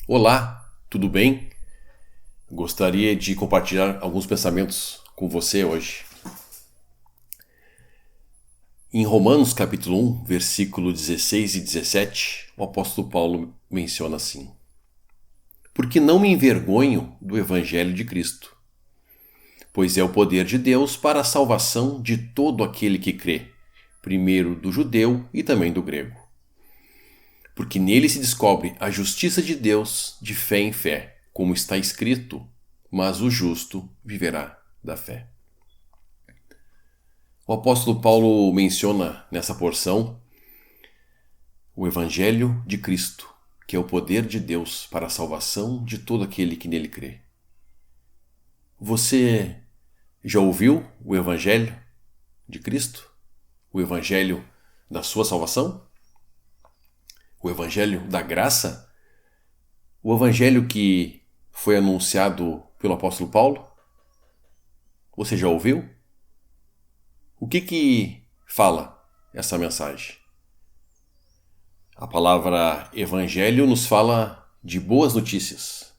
Olá, tudo bem? Gostaria de compartilhar alguns pensamentos com você hoje. Em Romanos capítulo 1, versículo 16 e 17, o apóstolo Paulo menciona assim: Porque não me envergonho do evangelho de Cristo, pois é o poder de Deus para a salvação de todo aquele que crê, primeiro do judeu e também do grego. Porque nele se descobre a justiça de Deus de fé em fé, como está escrito, mas o justo viverá da fé. O apóstolo Paulo menciona nessa porção o Evangelho de Cristo, que é o poder de Deus para a salvação de todo aquele que nele crê. Você já ouviu o Evangelho de Cristo? O Evangelho da sua salvação? O Evangelho da graça? O Evangelho que foi anunciado pelo apóstolo Paulo? Você já ouviu? O que fala essa mensagem? A palavra evangelho nos fala de boas notícias.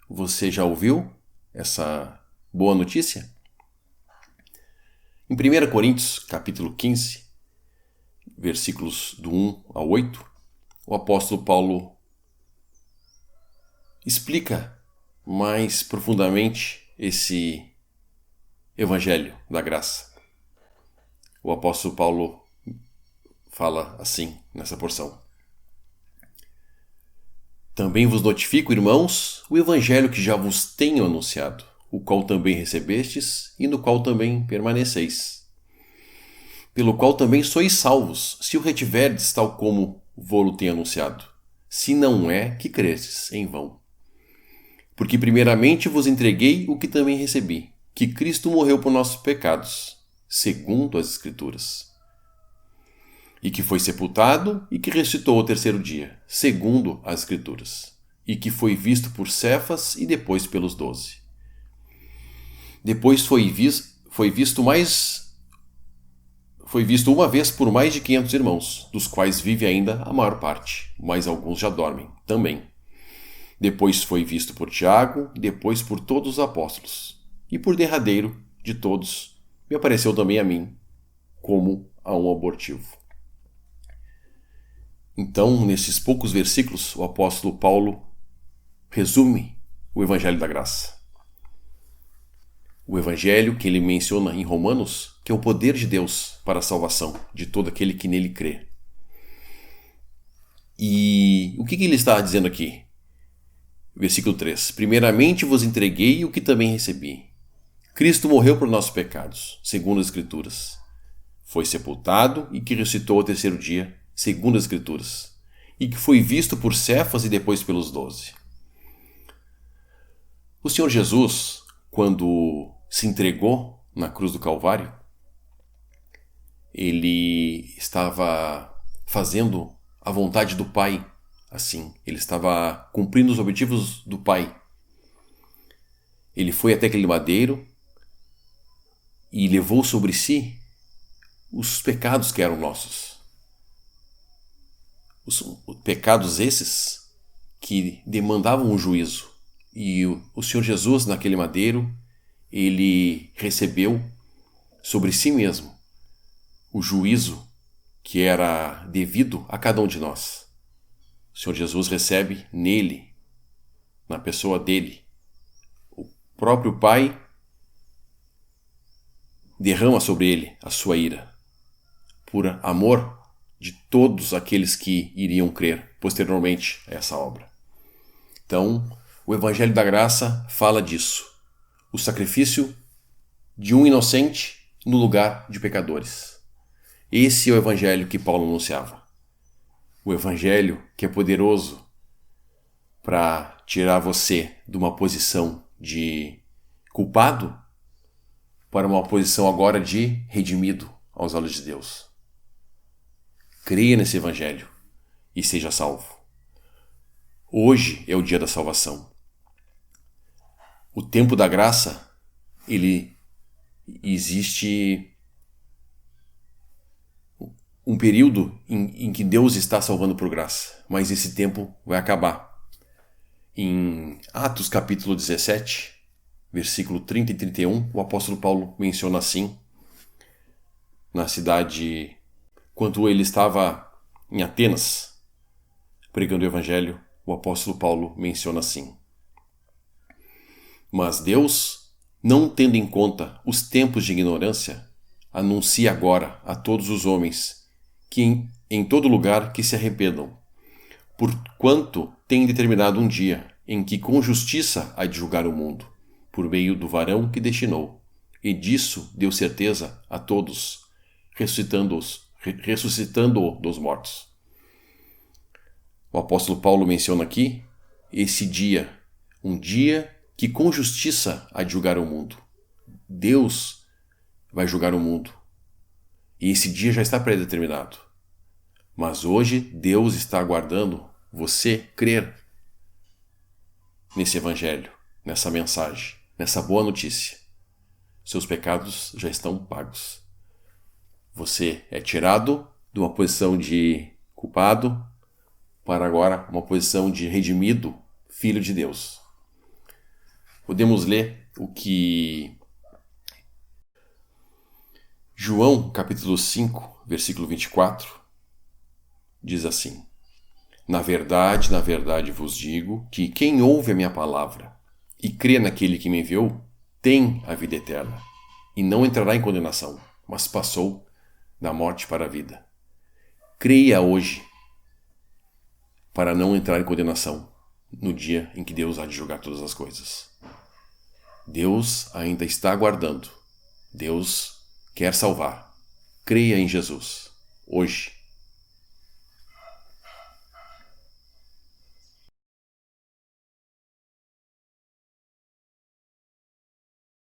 Você já ouviu essa boa notícia? Em 1 Coríntios, capítulo 15, versículos do 1 ao 8, o apóstolo Paulo explica mais profundamente esse evangelho da graça. O apóstolo Paulo fala assim nessa porção: Também vos notifico, irmãos, o evangelho que já vos tenho anunciado, o qual também recebestes e no qual também permaneceis, pelo qual também sois salvos, se o retiverdes tal como vô-lo tenho anunciado, se não é que crestes em vão. Porque primeiramente vos entreguei o que também recebi, que Cristo morreu por nossos pecados, segundo as Escrituras, e que foi sepultado e que ressuscitou ao terceiro dia, segundo as Escrituras, e que foi visto por Cefas e depois pelos 12. Depois foi visto uma vez por mais de 500 irmãos, dos quais vive ainda a maior parte, mas alguns já dormem também. Depois foi visto por Tiago, depois por todos os apóstolos, e por derradeiro de todos me apareceu também a mim, como a um abortivo. Então, nesses poucos versículos, o apóstolo Paulo resume o Evangelho da Graça. O Evangelho que ele menciona em Romanos, que é o poder de Deus para a salvação de todo aquele que nele crê. E o que ele está dizendo aqui? Versículo 3. Primeiramente vos entreguei o que também recebi. Cristo morreu por nossos pecados, segundo as Escrituras. Foi sepultado e que ressuscitou ao terceiro dia, segundo as Escrituras, e que foi visto por Cefas e depois pelos 12. O Senhor Jesus, quando se entregou na cruz do Calvário, ele estava fazendo a vontade do Pai, assim, ele estava cumprindo os objetivos do Pai. Ele foi até aquele madeiro e levou sobre si os pecados que eram nossos. Os pecados esses que demandavam um juízo. E o Senhor Jesus, naquele madeiro, ele recebeu sobre si mesmo o juízo que era devido a cada um de nós. O Senhor Jesus recebe nele, na pessoa dele, o próprio Pai derrama sobre ele a sua ira, por amor de todos aqueles que iriam crer posteriormente a essa obra. Então, o Evangelho da Graça fala disso. O sacrifício de um inocente no lugar de pecadores. Esse é o Evangelho que Paulo anunciava. O Evangelho que é poderoso para tirar você de uma posição de culpado para uma posição agora de redimido aos olhos de Deus. Creia nesse Evangelho e seja salvo. Hoje é o dia da salvação. O tempo da graça, ele existe um período em que Deus está salvando por graça, mas esse tempo vai acabar. Em Atos capítulo 17, versículo 30 e 31, o apóstolo Paulo menciona assim, na cidade, quando ele estava em Atenas, pregando o evangelho, o apóstolo Paulo menciona assim: Mas Deus, não tendo em conta os tempos de ignorância, anuncia agora a todos os homens que em todo lugar que se arrependam, porquanto tem determinado um dia em que com justiça há de julgar o mundo, por meio do varão que destinou, e disso deu certeza a todos, ressuscitando-o dos mortos. O apóstolo Paulo menciona aqui esse dia, um dia que com justiça há de julgar o mundo. Deus vai julgar o mundo. E esse dia já está predeterminado. Mas hoje Deus está aguardando você crer nesse evangelho, nessa mensagem, nessa boa notícia. Seus pecados já estão pagos. Você é tirado de uma posição de culpado para agora uma posição de redimido, filho de Deus. Podemos ler o que João, capítulo 5, versículo 24, diz assim: na verdade vos digo que quem ouve a minha palavra e crê naquele que me enviou, tem a vida eterna, e não entrará em condenação, mas passou da morte para a vida. Creia hoje, para não entrar em condenação no dia em que Deus há de julgar todas as coisas. Deus ainda está aguardando. Deus quer salvar. Creia em Jesus, hoje.